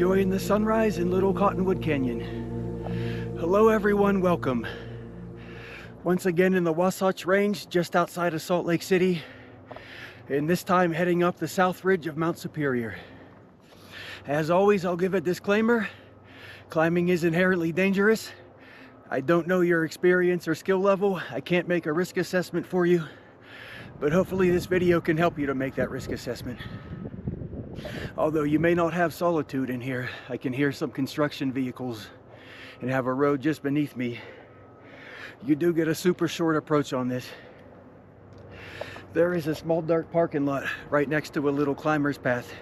enjoying the sunrise in Little Cottonwood Canyon. Hello everyone, welcome. Once again in the Wasatch Range, just outside of Salt Lake City, and this time heading up the south ridge of Mount Superior. As always, I'll give a disclaimer. Climbing is inherently dangerous. I don't know your experience or skill level. I can't make a risk assessment for you, but hopefully this video can help you to make that risk assessment. Although you may not have solitude in here, I can hear some construction vehicles and have a road just beneath me. You do get a super short approach on this. There is a small dark parking lot right next to a little climber's path.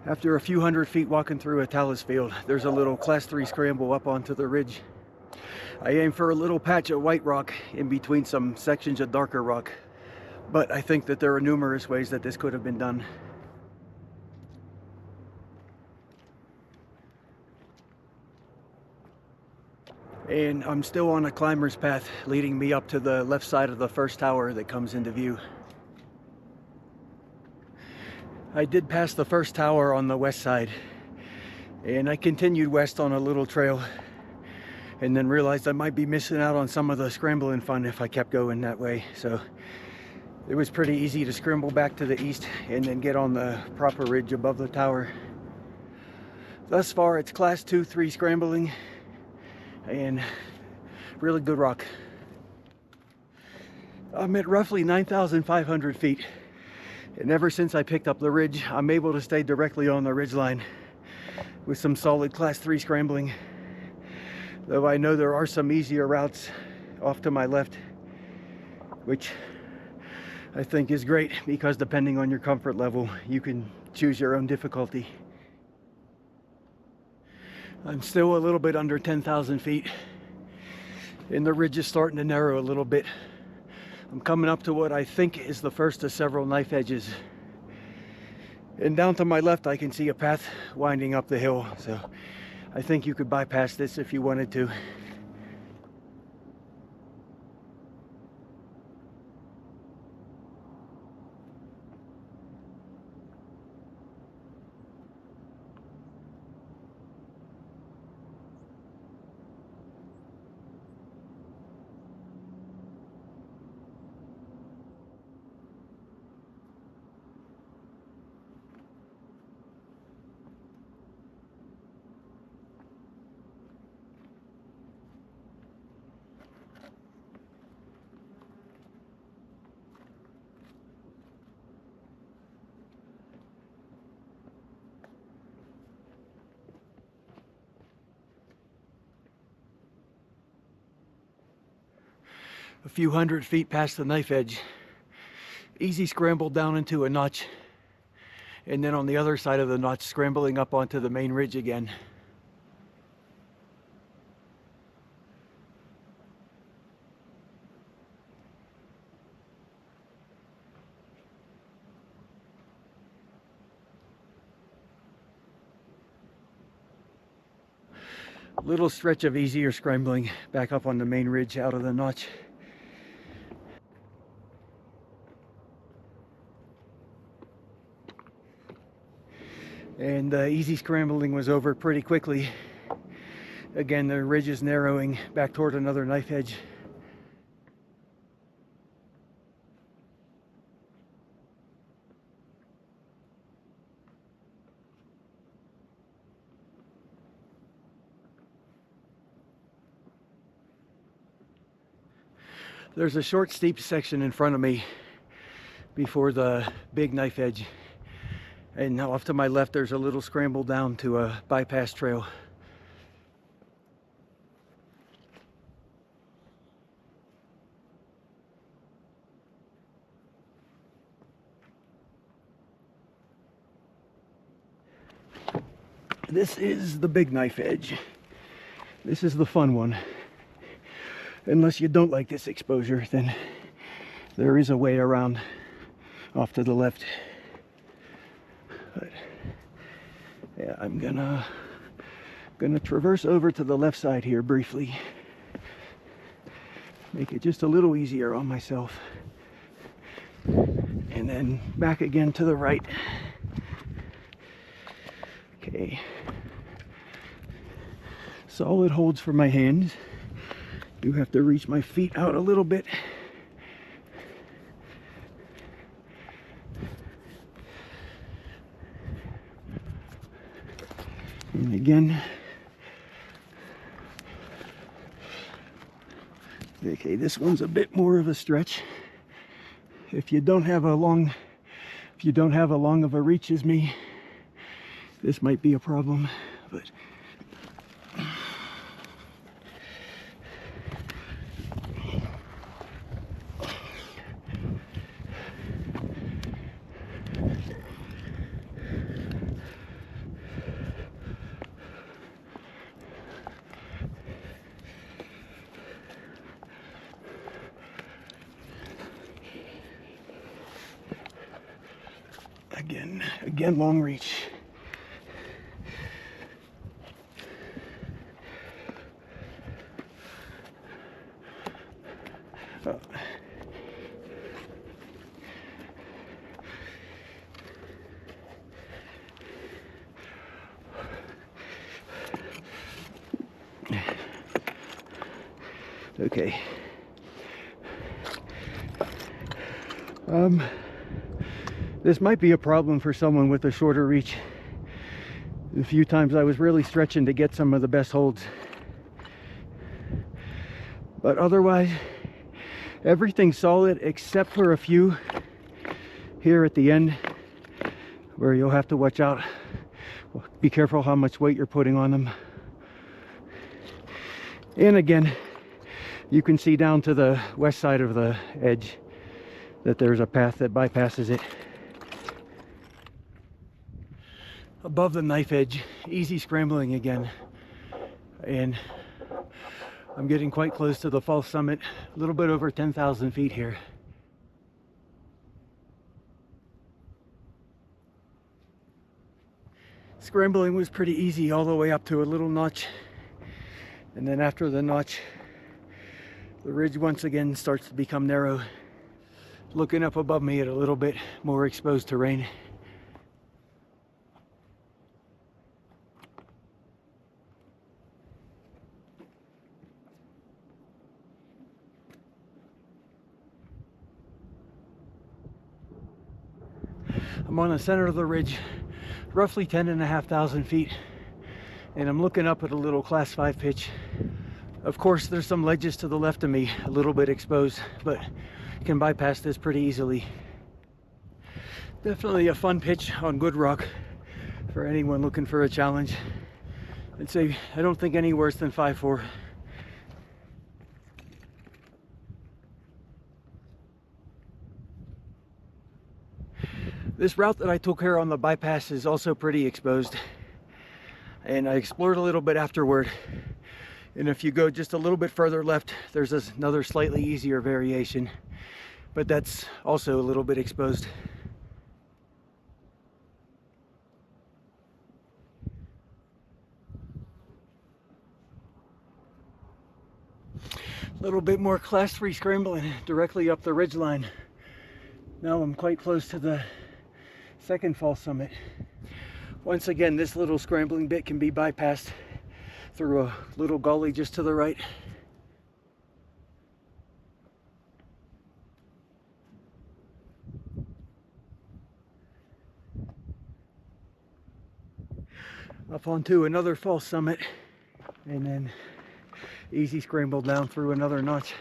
After a few hundred feet walking through a talus field, there's a little class 3 scramble up onto the ridge. I aim for a little patch of white rock in between some sections of darker rock, but I think that there are numerous ways that this could have been done. And I'm still on a climber's path leading me up to the left side of the first tower that comes into view. I did pass the first tower on the west side, and I continued west on a little trail, and then realized I might be missing out on some of the scrambling fun if I kept going that way. So it was pretty easy to scramble back to the east and then get on the proper ridge above the tower. Thus far it's class 2-3 scrambling and really good rock. I'm at roughly 9,500 feet, and ever since I picked up the ridge, I'm able to stay directly on the ridge line with some solid class 3 scrambling. Though I know there are some easier routes off to my left, which I think is great because depending on your comfort level, you can choose your own difficulty. I'm still a little bit under 10,000 feet, and the ridge is starting to narrow a little bit. I'm coming up to what I think is the first of several knife edges. And down to my left, I can see a path winding up the hill, so I think you could bypass this if you wanted to. A few hundred feet past the knife edge, easy scramble down into a notch, and then on the other side of the notch, scrambling up onto the main ridge again. Little stretch of easier scrambling back up on the main ridge out of the notch. And the easy scrambling was over pretty quickly. Again, the ridge is narrowing back toward another knife edge. There's a short steep section in front of me before the big knife edge. And now off to my left, there's a little scramble down to a bypass trail. This is the big knife edge. This is the fun one. Unless you don't like this exposure, then there is a way around off to the left. But yeah, I'm gonna traverse over to the left side here briefly. Make it just a little easier on myself. And then back again to the right. Okay. Solid holds for my hands. Do have to reach my feet out a little bit. And again, okay, this one's a bit more of a stretch. If you don't have a long of a reach as me, this might be a problem, but again, long reach. Oh. Okay. This might be a problem for someone with a shorter reach. A few times I was really stretching to get some of the best holds. But otherwise, everything's solid except for a few here at the end where you'll have to watch out. Be careful how much weight you're putting on them. And again, you can see down to the west side of the edge that there's a path that bypasses it. Above the knife edge, easy scrambling again, and I'm getting quite close to the false summit, a little bit over 10,000 feet here. Scrambling was pretty easy all the way up to a little notch, and then after the notch, the ridge once again starts to become narrow. Looking up above me at a little bit more exposed terrain. I'm on the center of the ridge, roughly 10,500 feet, and I'm looking up at a little class 5 pitch. Of course, there's some ledges to the left of me, a little bit exposed, but you can bypass this pretty easily. Definitely a fun pitch on good rock for anyone looking for a challenge. I'd say I don't think any worse than 5-4. This route that I took here on the bypass is also pretty exposed, and I explored a little bit afterward. And if you go just a little bit further left, there's another slightly easier variation, but that's also a little bit exposed. A little bit more class 3 scrambling directly up the ridge line. Now I'm quite close to the second false summit. Once again, this little scrambling bit can be bypassed through a little gully just to the right. Up onto another false summit, and then easy scramble down through another notch.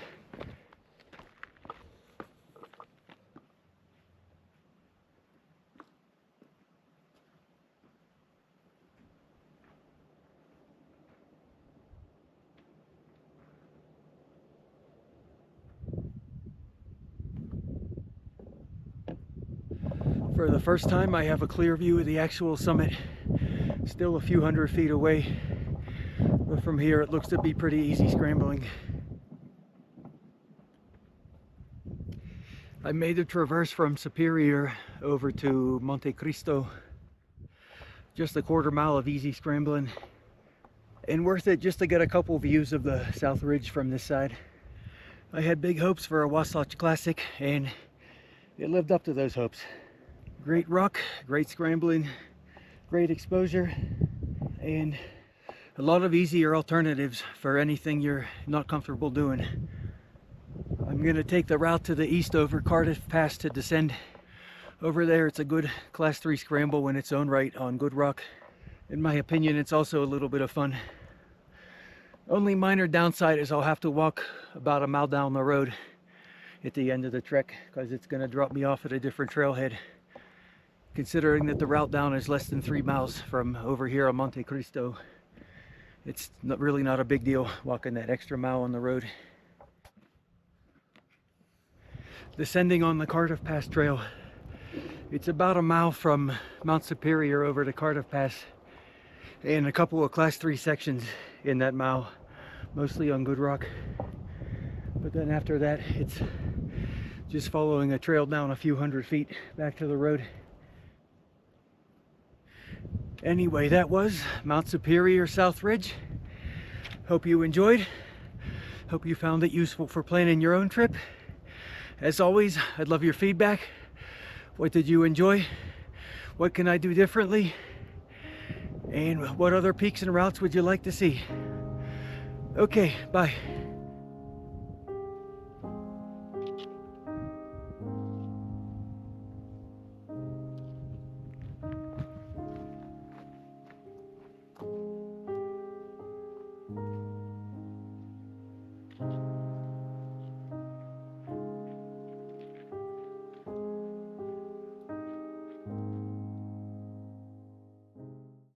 For the first time, I have a clear view of the actual summit. Still a few hundred feet away, but from here it looks to be pretty easy scrambling. I made the traverse from Superior over to Monte Cristo. Just a quarter mile of easy scrambling, and worth it just to get a couple views of the South Ridge from this side. I had big hopes for a Wasatch Classic, and it lived up to those hopes. Great rock, great scrambling, great exposure, and a lot of easier alternatives for anything you're not comfortable doing. I'm going to take the route to the east over Cardiff Pass to descend. Over there it's a good class 3 scramble in its own right on good rock. In my opinion, it's also a little bit of fun. Only minor downside is I'll have to walk about a mile down the road at the end of the trek because it's going to drop me off at a different trailhead. Considering that the route down is less than 3 miles from over here on Monte Cristo, it's really not a big deal walking that extra mile on the road. Descending on the Cardiff Pass trail, it's about a mile from Mount Superior over to Cardiff Pass, and a couple of class 3 sections in that mile, mostly on good rock. But then after that, it's just following a trail down a few hundred feet back to the road. Anyway, that was Mount Superior South Ridge. Hope you enjoyed. Hope you found it useful for planning your own trip. As always, I'd love your feedback. What did you enjoy? What can I do differently? And what other peaks and routes would you like to see? Okay, bye.